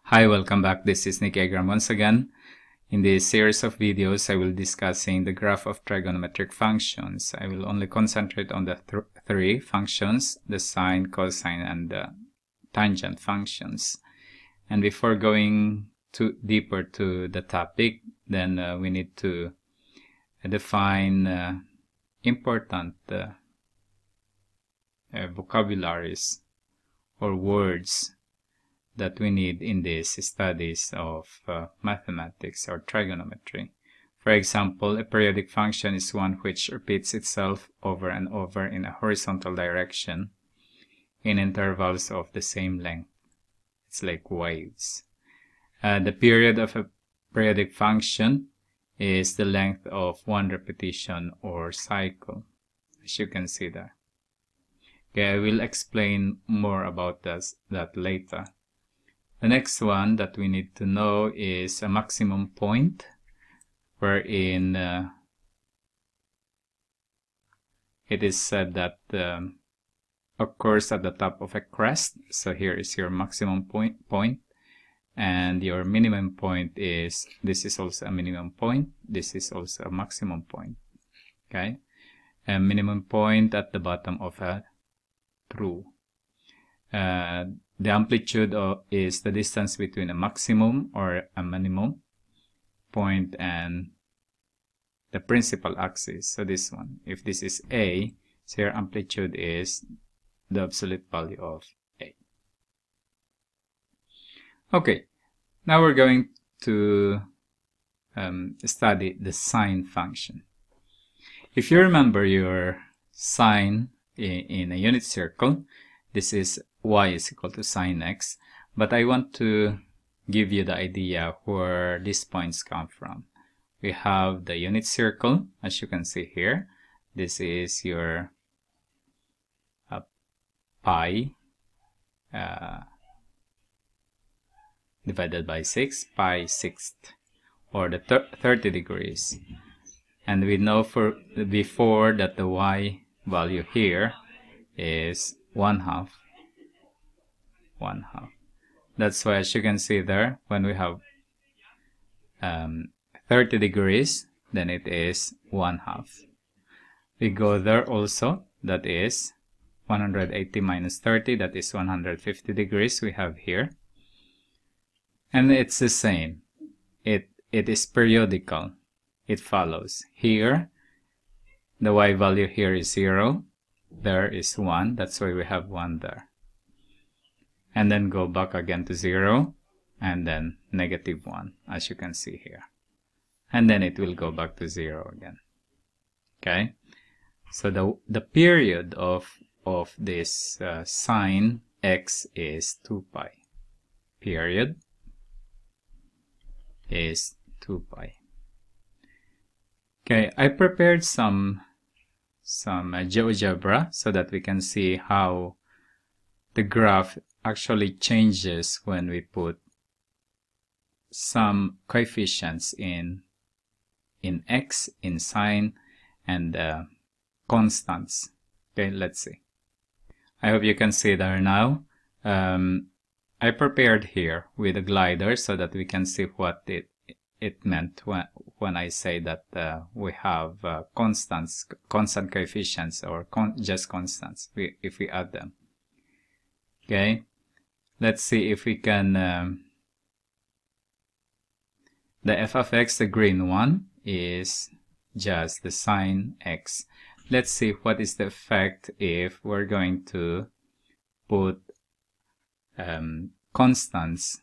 Hi, welcome back. This is Nick Agram once again. In this series of videos, I will be discussing the graph of trigonometric functions. I will only concentrate on the three functions, the sine, cosine, and the tangent functions. And before going too deeper to the topic, then we need to define important vocabularies or words that we need in these studies of mathematics or trigonometry. For example, a periodic function is one which repeats itself over and over in a horizontal direction in intervals of the same length. It's like waves. The period of a periodic function is the length of one repetition or cycle, as you can see there. Okay, I will explain more about that later. The next one that we need to know is a maximum point, wherein it is said that occurs at the top of a crest. So here is your maximum point, and your minimum point is, this is also a minimum point, this is also a maximum point. Okay, a minimum point at the bottom of a true. The amplitude is the distance between a maximum or a minimum point and the principal axis. So this one, if this is A, so your amplitude is the absolute value of A. Okay, now we're going to study the sine function. If you remember your sine in a unit circle, this is y is equal to sine x, but I want to give you the idea where these points come from. We have the unit circle, as you can see here. This is your pi divided by 6, pi sixth, or the 30 degrees. And we know before that the y value here is 1/2. That's why, as you can see there, when we have 30 degrees, then it is 1/2. We go there also, that is 180 minus 30, that is 150 degrees we have here. And it's the same. It is periodical. It follows. Here, the y value here is 0. There is 1. That's why we have 1 there. And then go back again to 0, and then -1, as you can see here. And then it will go back to 0 again. Okay? So the period of this sine x is 2 pi. Period is 2 pi. Okay, I prepared some GeoGebra so that we can see how the graph actually changes when we put some coefficients in x, in sine, and constants. Okay, let's see. I hope you can see there now. I prepared here with a glider so that we can see what it meant when I say that we have constant coefficients, or just constants if we add them. Okay, let's see if we can, the f of x, the green one, is just the sine x. Let's see what is the effect if we're going to put constant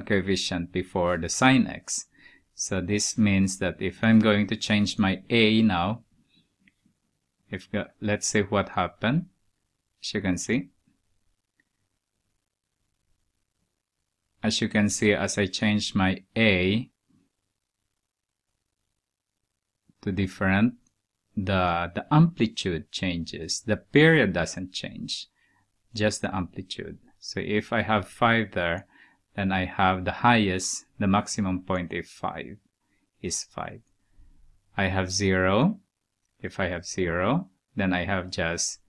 coefficient before the sine x. So this means that if I'm going to change my a now, let's see what happened. As you can see, as I change my a to different, the amplitude changes. The period doesn't change, just the amplitude. So if I have 5 there, then I have the highest, the maximum point is 5. I have 0. If I have 0, then I have just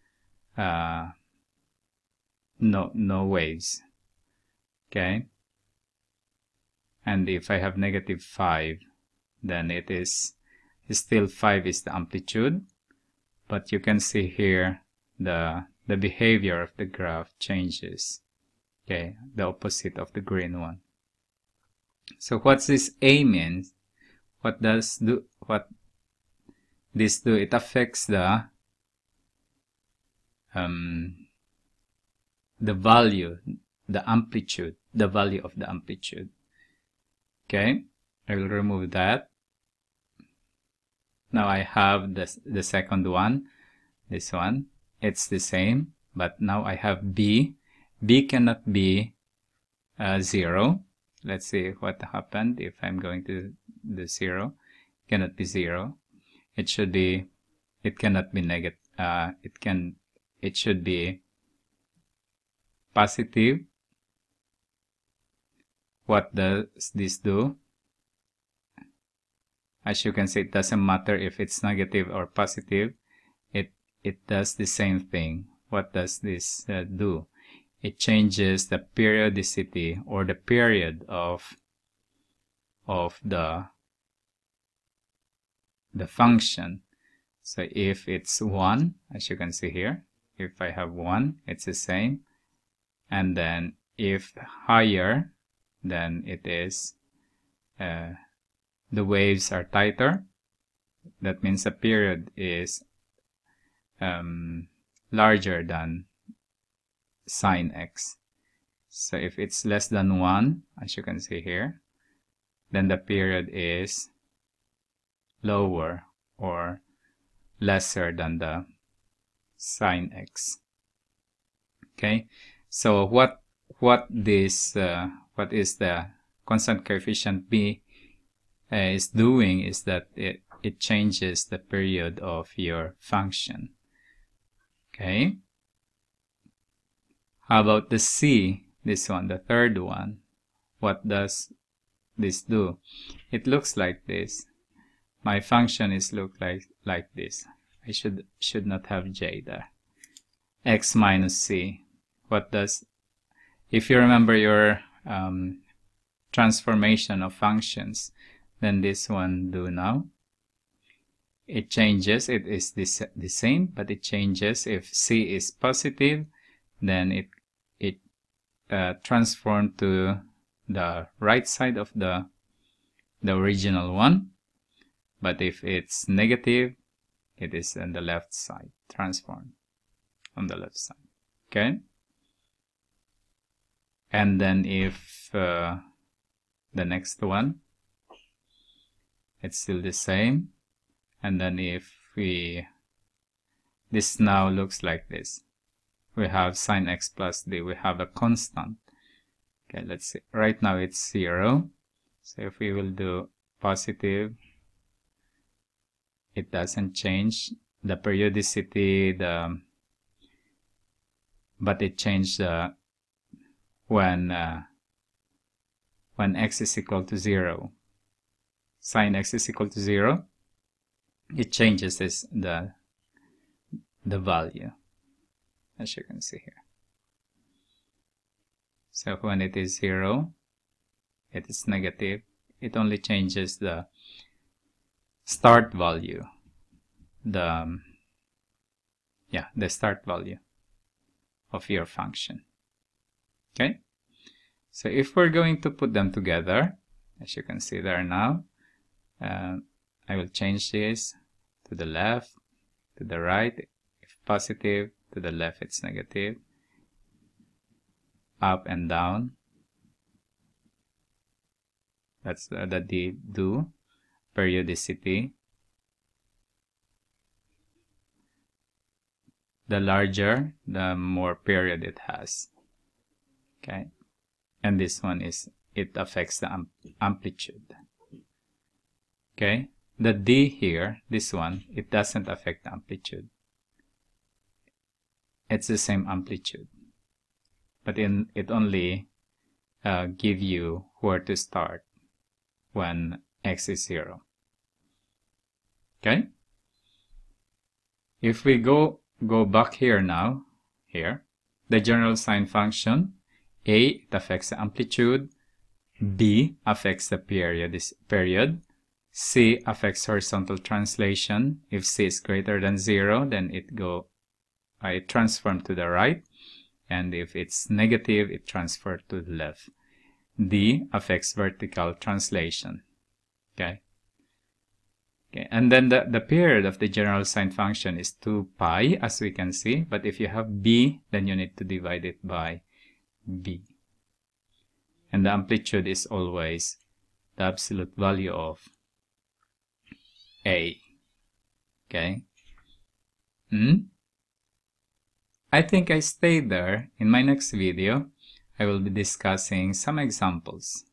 no waves. Okay, and if I have negative 5, then it is still 5 is the amplitude, but you can see here the behavior of the graph changes. Okay, the opposite of the green one. So what's this A means? What this do? It affects the value, the amplitude, the value of the amplitude. Okay, I will remove that. Now I have the second one, this one. It's the same, but now I have B. B cannot be 0. Let's see what happened if I'm going to do 0. It cannot be 0. It should be, it cannot be negative. It should be positive. What does this do? As you can see, it doesn't matter if it's negative or positive. It does the same thing. What does this do? It changes the periodicity or the period of the function. So if it's 1, as you can see here, if I have 1, it's the same. And then if higher, then it is the waves are tighter. That means the period is larger than sine x. So if it's less than 1, as you can see here, then the period is lower or lesser than the sine x. Okay, so what is the constant coefficient B is doing is that it changes the period of your function. Okay, how about the C, this one, the third one? What does this do? It looks like this. My function is look like this. I should not have J there. X minus C. What does, if you remember your transformation of functions, then this one do now. It changes. It is the same, but it changes. If C is positive, then it transforms to the right side of the original one. But if it's negative, it is on the left side, transform on the left side. Okay. And then if the next one, it's still the same. And then if this now looks like this. We have sine x plus d. We have a constant. Okay, let's see. Right now it's 0. So if we will do positive, it doesn't change the periodicity, but it changed when x is equal to 0. Sine x is equal to 0. It changes the value, as you can see here. So when it is 0, it is negative. It only changes the start value, the start value of your function. Okay, so if we're going to put them together, as you can see there now, I will change this to the left, to the right. If positive, to the left it's negative. Up and down. That's the do. Periodicity. The larger, the more period it has. Okay, and this one is, it affects the amplitude. Okay, the D here, this one, it doesn't affect the amplitude. It's the same amplitude, but it only give you where to start when x is 0. Okay, if we go back here now, here, the general sine function. A, it affects the amplitude. B, affects the period. C, affects horizontal translation. If C is greater than 0, then it transforms to the right. And if it's negative, it transfers to the left. D, affects vertical translation. Okay. And then the period of the general sine function is 2 pi, as we can see. But if you have B, then you need to divide it by B. And the amplitude is always the absolute value of A. Okay. I think I stay there. In my next video, I will be discussing some examples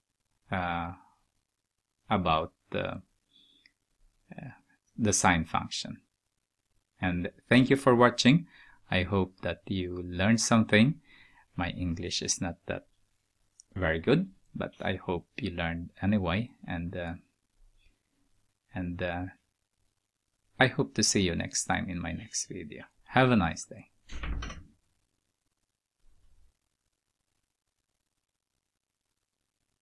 about the sine function. And thank you for watching. I hope that you learned something. My English is not that very good, but I hope you learned anyway. And I hope to see you next time in my next video. Have a nice day.